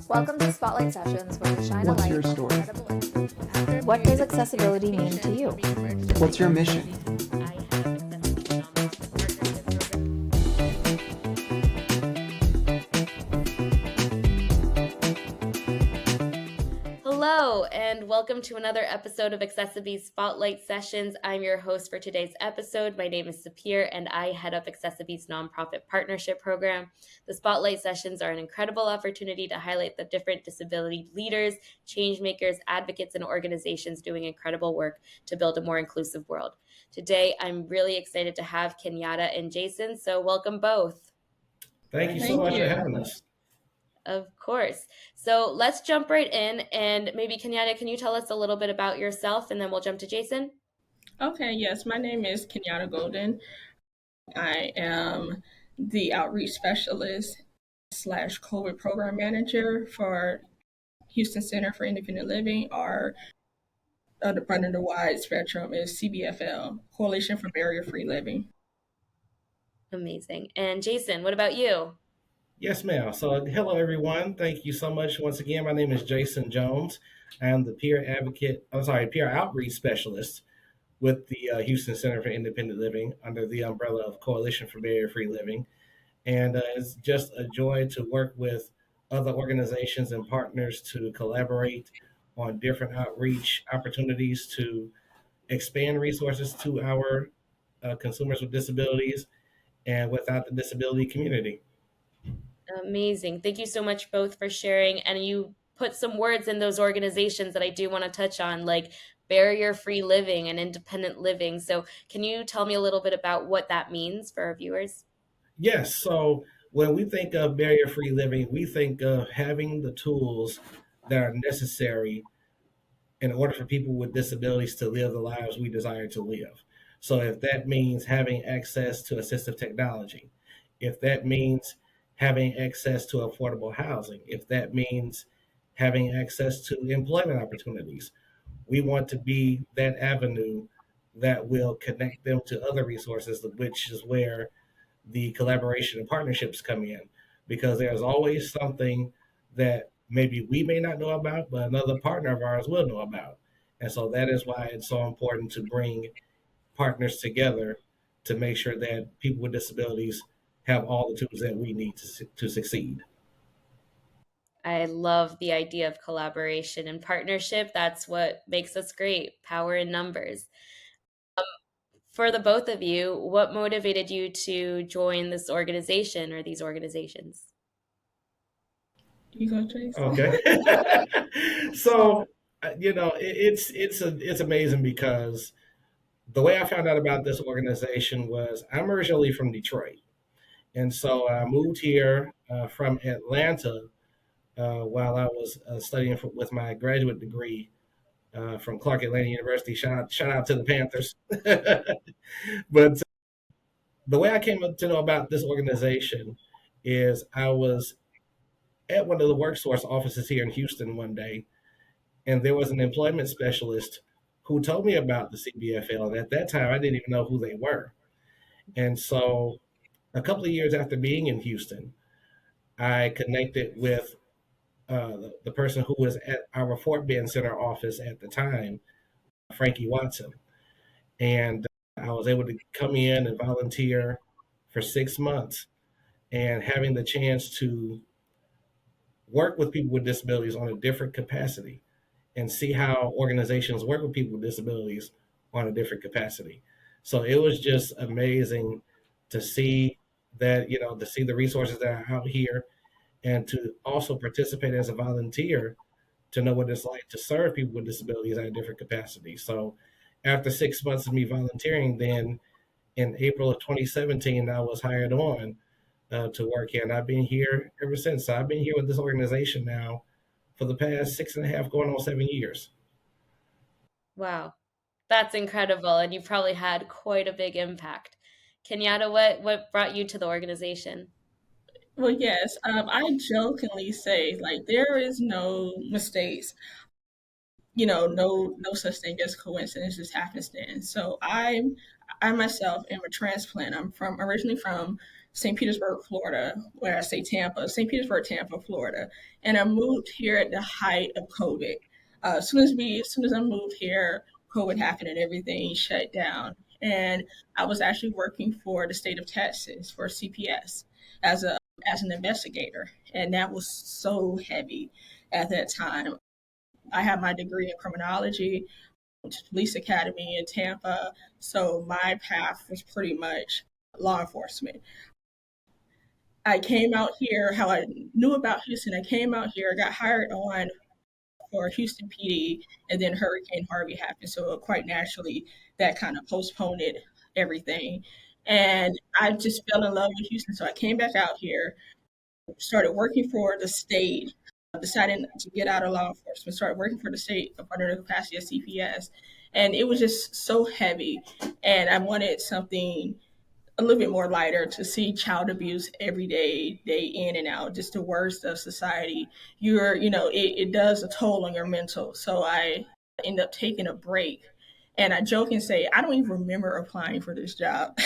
Welcome to Spotlight Sessions, where we shine What's a light your on story? incredible impact. What does accessibility mean to you? What's your mission? Hello, and welcome to another episode of accessiBe's Spotlight Sessions. I'm your host for today's episode. My name is Sapir, and I head up accessiBe's nonprofit partnership program. The Spotlight Sessions are an incredible opportunity to highlight the different disability leaders, change makers, advocates, and organizations doing incredible work to build a more inclusive world. Today, I'm really excited to have Kenyata and Jason, so welcome both. Thank you so much for having us. Of course. So let's jump right in, and maybe Kenyata, can you tell us a little bit about yourself, and then we'll jump to Jason? Okay, yes, my name is Kenyata Golden. I am the outreach specialist / COVID program manager for Houston Center for Independent Living, or under the wide spectrum is CBFL, Coalition for Barrier-Free Living. Amazing. And Jason, what about you? Yes, ma'am. So, hello, everyone. Thank you so much once again. My name is Jason Jones. I am the peer outreach specialist with the Houston Center for Independent Living under the umbrella of Coalition for Barrier-Free Living. And it's just a joy to work with other organizations and partners to collaborate on different outreach opportunities to expand resources to our consumers with disabilities and without the disability community. Amazing. Thank you so much both for sharing. And you put some words in those organizations that I do want to touch on, like barrier-free living and independent living. So can you tell me a little bit about what that means for our viewers? Yes. So when we think of barrier free living, we think of having the tools that are necessary in order for people with disabilities to live the lives we desire to live. So if that means having access to assistive technology, if that means having access to affordable housing, if that means having access to employment opportunities, we want to be that avenue that will connect them to other resources, which is where the collaboration and partnerships come in, because there's always something that maybe we may not know about, but another partner of ours will know about. And so that is why it's so important to bring partners together to make sure that people with disabilities have all the tools that we need to succeed. I love the idea of collaboration and partnership. That's what makes us great, power in numbers. For the both of you, what motivated you to join this organization or these organizations? You go, Jason. Okay. So, it's amazing because the way I found out about this organization was I'm originally from Detroit. And so I moved here from Atlanta while I was studying with my graduate degree from Clark Atlanta University. Shout out to the Panthers. But the way I came to know about this organization is I was at one of the WorkSource offices here in Houston one day, and there was an employment specialist who told me about the CBFL. And at that time, I didn't even know who they were. And so a couple of years after being in Houston, I connected with the person who was at our Fort Bend Center office at the time, Frankie Watson. And I was able to come in and volunteer for 6 months and having the chance to work with people with disabilities on a different capacity and see how organizations work with people with disabilities on a different capacity. So it was just amazing to see that, to see the resources that are out here and to also participate as a volunteer to know what it's like to serve people with disabilities at a different capacity. So after 6 months of me volunteering, then in April of 2017, I was hired on to work here. And I've been here ever since. So I've been here with this organization now for the past 6.5, going on 7 years. Wow, that's incredible. And you probably had quite a big impact. Kenyatta, what brought you to the organization? Well, yes, I jokingly say, like, there is no mistakes, no such thing as coincidence, just happenstance. So I myself am a transplant. I'm originally from St. Petersburg, Florida, where I say Tampa, St. Petersburg, Tampa, Florida. And I moved here at the height of COVID. As soon as I moved here, COVID happened and everything shut down. And I was actually working for the state of Texas for CPS as a as an investigator, and that was so heavy at that time. I had my degree in criminology, went to police academy in Tampa, so my path was pretty much law enforcement. I came out here, how I knew about Houston, I came out here, got hired on for Houston PD, and then Hurricane Harvey happened. So quite naturally, that kind of postponed everything. And I just fell in love with Houston. So I came back out here, started working for the state, decided to get out of law enforcement, started working for the state under the capacity of CPS. And it was just so heavy. And I wanted something a little bit more lighter to see child abuse every day, day in and out, just the worst of society. It does a toll on your mental. So I end up taking a break. And I joke and say, I don't even remember applying for this job.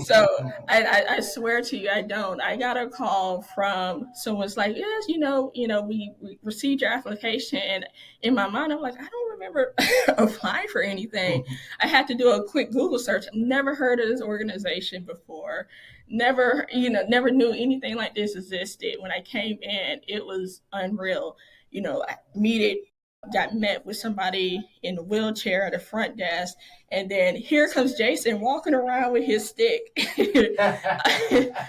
So I swear to you, I don't. I got a call from someone's like, yes, we received your application. And in my mind, I'm like, I don't remember applying for anything. I had to do a quick Google search. Never heard of this organization before. Never knew anything like this existed. When I came in, it was unreal. I got met with somebody in a wheelchair at the front desk, and then here comes Jason walking around with his stick. And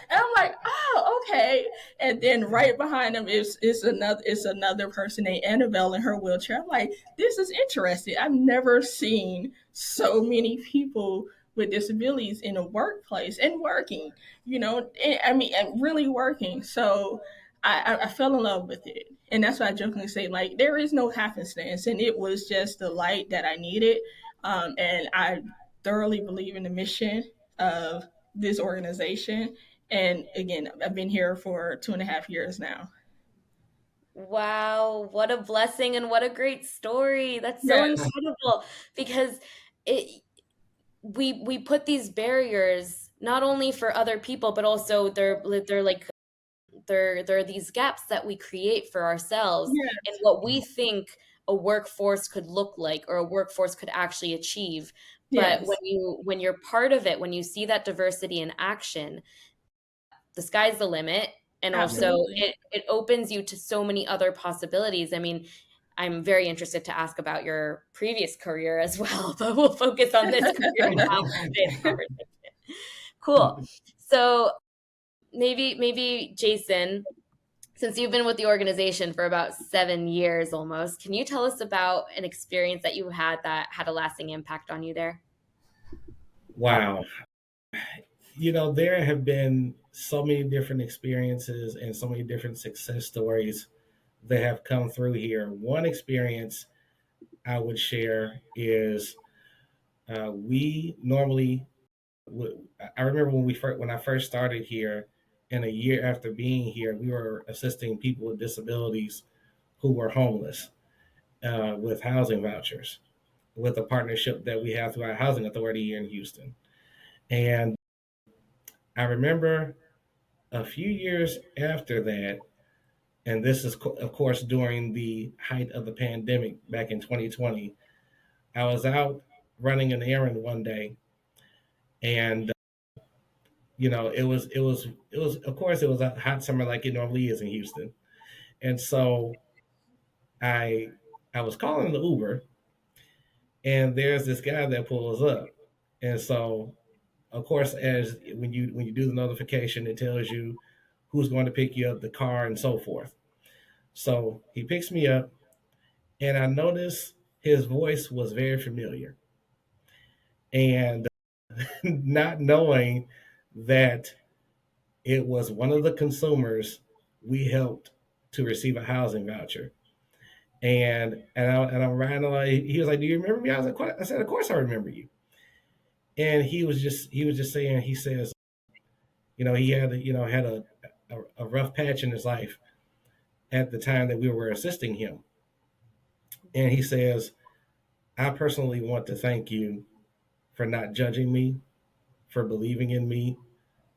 I'm like, oh, okay. And then right behind him is another person named Annabelle in her wheelchair. I'm like, this is interesting. I've never seen so many people with disabilities in a workplace and working, and really working. So I fell in love with it. And that's why I jokingly say, like, there is no happenstance. And it was just the light that I needed. And I thoroughly believe in the mission of this organization. And again, I've been here for 2.5 years now. Wow, what a blessing and what a great story. That's so Yes, incredible because it we put these barriers not only for other people, but also they're like there are these gaps that we create for ourselves and yes, what we think a workforce could look like or a workforce could actually achieve. But yes, when you're part of it, when you see that diversity in action, the sky's the limit. And also absolutely. it opens you to so many other possibilities. I mean, I'm very interested to ask about your previous career as well, but we'll focus on this career now for today's conversation. Cool. So maybe Jason, since you've been with the organization for about 7 years almost, can you tell us about an experience that you had that had a lasting impact on you there? Wow. There have been so many different experiences and so many different success stories that have come through here. One experience I would share is we normally, I remember when I first started here, and a year after being here, we were assisting people with disabilities who were homeless with housing vouchers, with a partnership that we have through our housing authority here in Houston. And I remember a few years after that, and this is, of course, during the height of the pandemic back in 2020, I was out running an errand one day, and it was of course it was a hot summer like it normally is in Houston, and so I I was calling the Uber, and there's this guy that pulls up, and so of course, as when you do the notification, it tells you who's going to pick you up, the car, and so forth. So he picks me up, and I noticed his voice was very familiar, and not knowing that it was one of the consumers we helped to receive a housing voucher. And I'm riding along. He was like, "Do you remember me?" I was like, "I said, of course I remember you." And he was just saying, he says, he had a rough patch in his life at the time that we were assisting him. And he says, "I personally want to thank you for not judging me, for believing in me,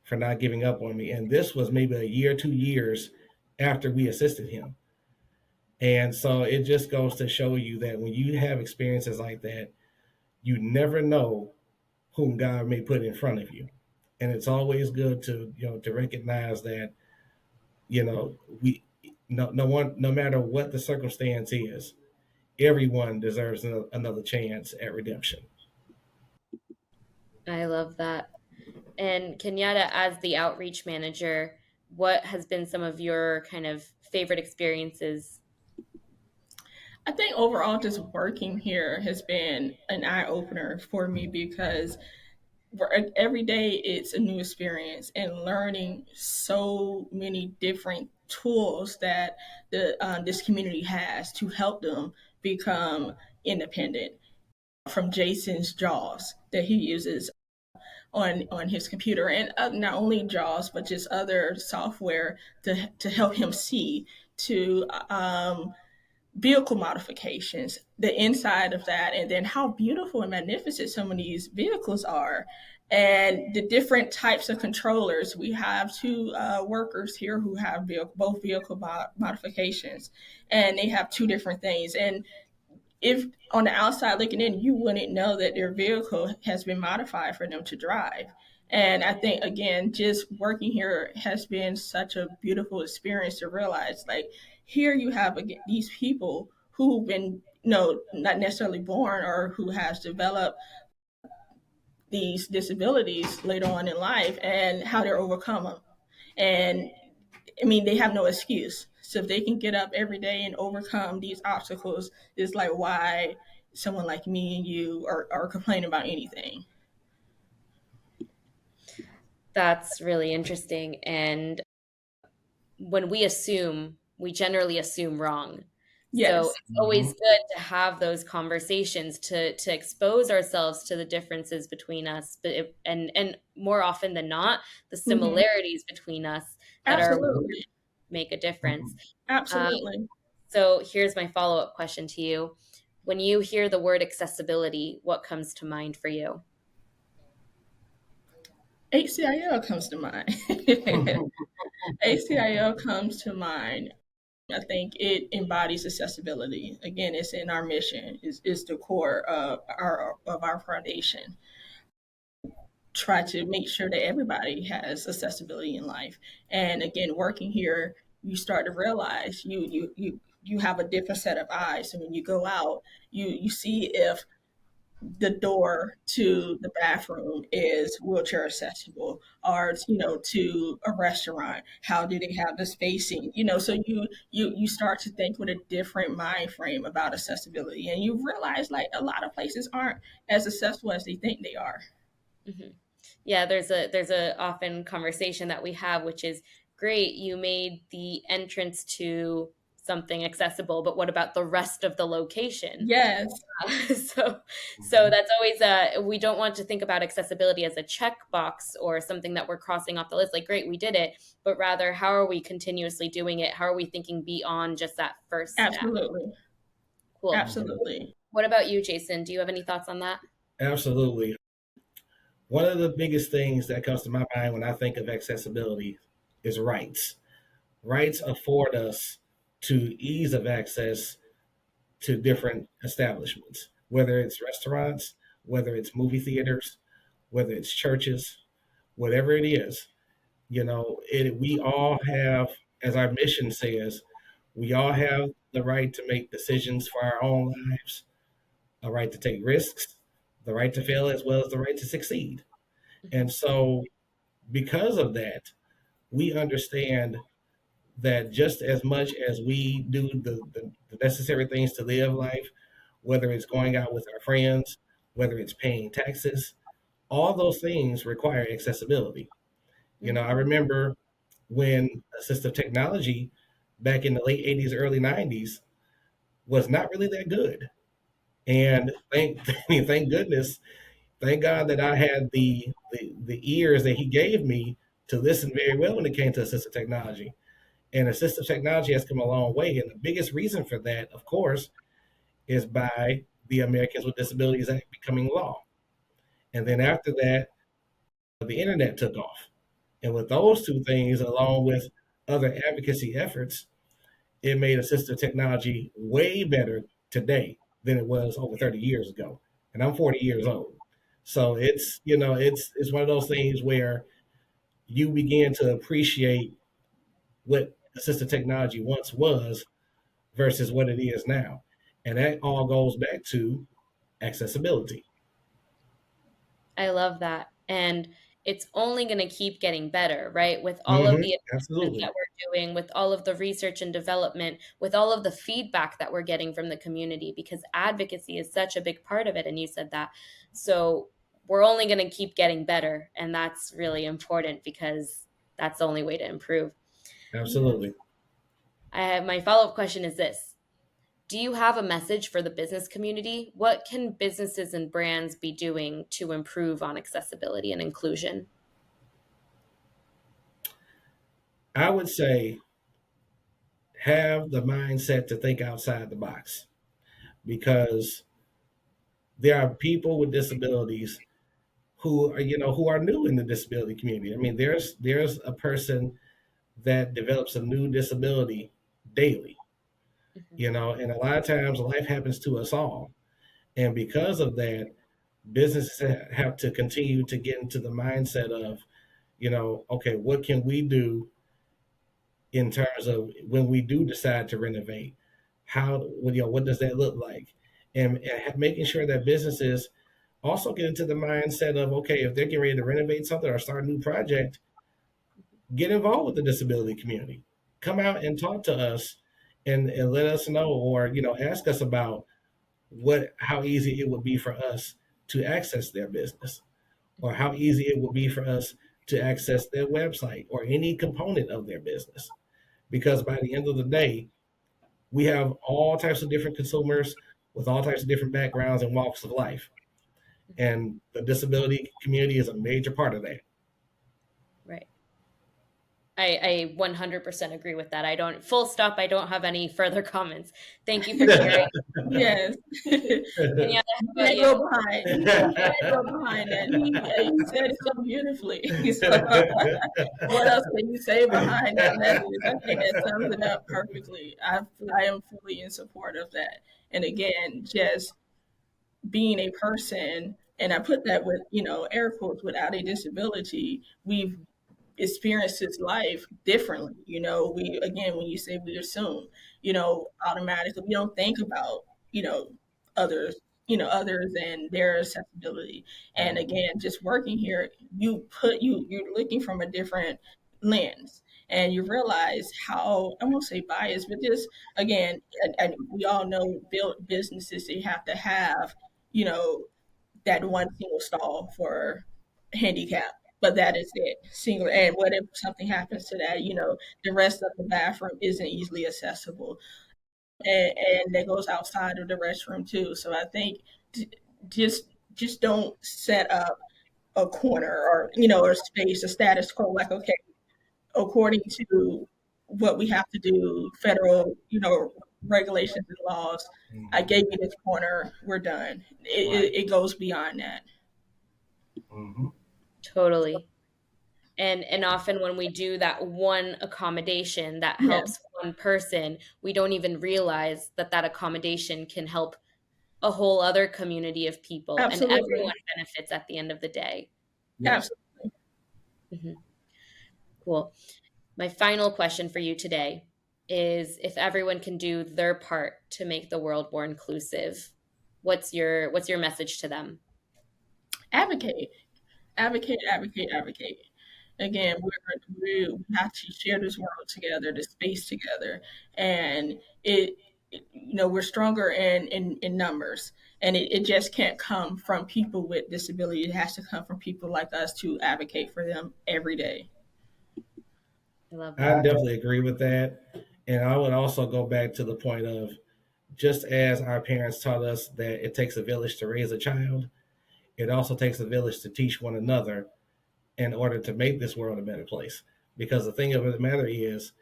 for not giving up on me. And this was maybe a year, 2 years after we assisted him. And so it just goes to show you that when you have experiences like that, you never know whom God may put in front of you. And it's always good to, to recognize that, we no one, no matter what the circumstance is, everyone deserves another chance at redemption. I love that. And Kenyatta, as the outreach manager, what has been some of your kind of favorite experiences? I think overall, just working here has been an eye opener for me because every day it's a new experience and learning so many different tools that this community has to help them become independent. From Jason's JAWS that he uses on his computer, and not only JAWS but just other software to help him see, to vehicle modifications, the inside of that, and then how beautiful and magnificent some of these vehicles are, and the different types of controllers. We have two workers here who have both vehicle modifications, and they have two different things. And if on the outside looking in, you wouldn't know that their vehicle has been modified for them to drive. And I think, again, just working here has been such a beautiful experience to realize, like, here you have these people who've been, not necessarily born or who has developed these disabilities later on in life, and how they're overcome them. And I mean, they have no excuse. So if they can get up every day and overcome these obstacles, it's like, why someone like me and you are complaining about anything? That's really interesting. And when we generally assume wrong. So Yes, it's always good to have those conversations to expose ourselves to the differences between us, and more often than not, the hmm similarities between us that are absolutely, make a difference. Um, absolutely. so here's my follow-up question to you. When you hear the word accessibility, what comes to mind for you? ACIL comes to mind. ACIL comes to mind. I think it embodies accessibility. Again, it's in our mission. Is the core of our foundation. Try to make sure that everybody has accessibility in life. And again, working here, you start to realize you have a different set of eyes. So when you go out, you see if the door to the bathroom is wheelchair accessible, or to a restaurant, how do they have the spacing, so you start to think with a different mind frame about accessibility, and you realize, like, a lot of places aren't as accessible as they think they are. Mhm. Yeah, there's a often conversation that we have, which is great. You made the entrance to something accessible, but what about the rest of the location? Yes, so so that's always we don't want to think about accessibility as a checkbox or something that we're crossing off the list. Like, great, we did it, but rather, how are we continuously doing it? How are we thinking beyond just that first step? absolutely, Cool. absolutely. What about you, Jason? Do you have any thoughts on that? Absolutely. One of the biggest things that comes to my mind when I think of accessibility is rights. Rights afford us to ease of access to different establishments, whether it's restaurants, whether it's movie theaters, whether it's churches, whatever it is. We all have, as our mission says, we all have the right to make decisions for our own lives, a right to take risks, the right to fail, as well as the right to succeed. And so, because of that, we understand that just as much as we do the necessary things to live life, whether it's going out with our friends, whether it's paying taxes, all those things require accessibility. I remember when assistive technology back in the late 80s, early 90s was not really that good. And thank goodness, thank God that I had the ears that he gave me to listen very well when it came to assistive technology. And assistive technology has come a long way. And the biggest reason for that, of course, is by the Americans with Disabilities Act becoming law. And then after that, the internet took off. And with those two things, along with other advocacy efforts, it made assistive technology way better today than it was over 30 years ago. And I'm 40 years old. So it's one of those things where you begin to appreciate what assistive technology once was versus what it is now. And that all goes back to accessibility. I love that. And it's only going to keep getting better, right? With all of the advancements Absolutely. that we're doing, with all of the research and development, with all of the feedback that we're getting from the community, because advocacy is such a big part of it. And you said that. So we're only going to keep getting better. And that's really important because that's the only way to improve. Absolutely. My follow up question is this: do you have a message for the business community? What can businesses and brands be doing to improve on accessibility and inclusion? I would say have the mindset to think outside the box because there are people with disabilities who are new in the disability community. I mean, there's a person that develops a new disability daily, Mhm. and a lot of times life happens to us all. And because of that, businesses have to continue to get into the mindset of, okay, what can we do in terms of when we do decide to renovate? What does that look like? And making sure that businesses also get into the mindset of, okay, if they're getting ready to renovate something or start a new project, get involved with the disability community. Come out and talk to us and let us know, or ask us about how easy it would be for us to access their business, or how easy it would be for us to access their website or any component of their business. Because by the end of the day, we have all types of different consumers with all types of different backgrounds and walks of life. And the disability community is a major part of that. Right. I 100% agree with that. I don't, full stop, I don't have any further comments. Thank you for sharing. Yes. Kenyatta, how You about can't you? go behind. You can't go behind that. He said it so beautifully. So, what else can you say behind that message? I think that sums it up perfectly. I am fully in support of that. And again, just being a person, and I put that with air quotes, without a disability, we've experienced his life differently. We, again, when you say we assume, automatically we don't think about, others, others and their accessibility. And again, just working here, you're looking from a different lens, and you realize how, I won't say biased, but just again, and we all know built businesses, they have to have, you know, that one single stall for handicap, but that is it, single. And what if something happens to that? The rest of the bathroom isn't easily accessible, and that goes outside of the restroom too. So I think just just don't set up a corner, or or space, a status quo. Like, okay, according to what we have to do, federal, regulations and laws. I Mhm. gave you this corner. We're done. Right. It goes beyond that. Hmm. Totally. And often when we do that one accommodation that Yeah, helps one person, we don't even realize that that accommodation can help a whole other community of people, and absolutely, everyone benefits at the end of the day. Yes. absolutely. Mhm. Cool. My final question for you today is, if everyone can do their part to make the world more inclusive, what's your message to them? Advocate, advocate, advocate, advocate. Again, we have to share this world together, this space together, and we're stronger in numbers, and it just can't come from people with disability. It has to come from people like us to advocate for them every day. I love I that. definitely agree with that. And I would also go back to the point of, just as our parents taught us that it takes a village to raise a child, it also takes a village to teach one another in order to make this world a better place. Because the thing of the matter is,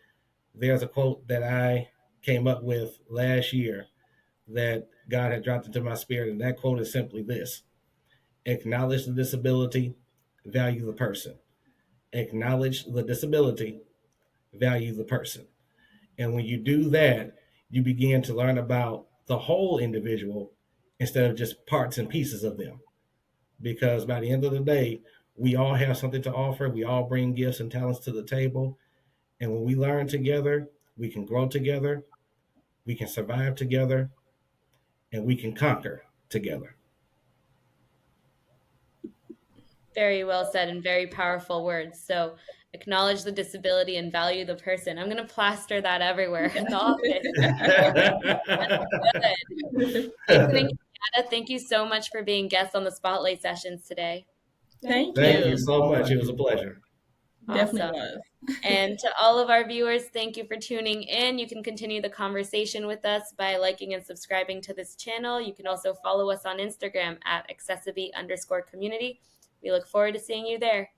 there's a quote that I came up with last year that God had dropped into my spirit. And that quote is simply this: acknowledge the disability, value the person. acknowledge the disability, value the person. And when you do that, you begin to learn about the whole individual instead of just parts and pieces of them. Because by the end of the day, we all have something to offer. We all bring gifts and talents to the table. And when we learn together, we can grow together, we can survive together, and we can conquer together. Very well said and very powerful words. So acknowledge the disability and value the person. I'm going to plaster that everywhere in the office. Good. Jason and Kenyata, thank you so much for being guests on the Spotlight sessions today. Thank Thank you you. so much. It was a pleasure. Definitely Awesome. was. And to all of our viewers, thank you for tuning in. You can continue the conversation with us by liking and subscribing to this channel. You can also follow us on Instagram at accessiBe_community. We look forward to seeing you there.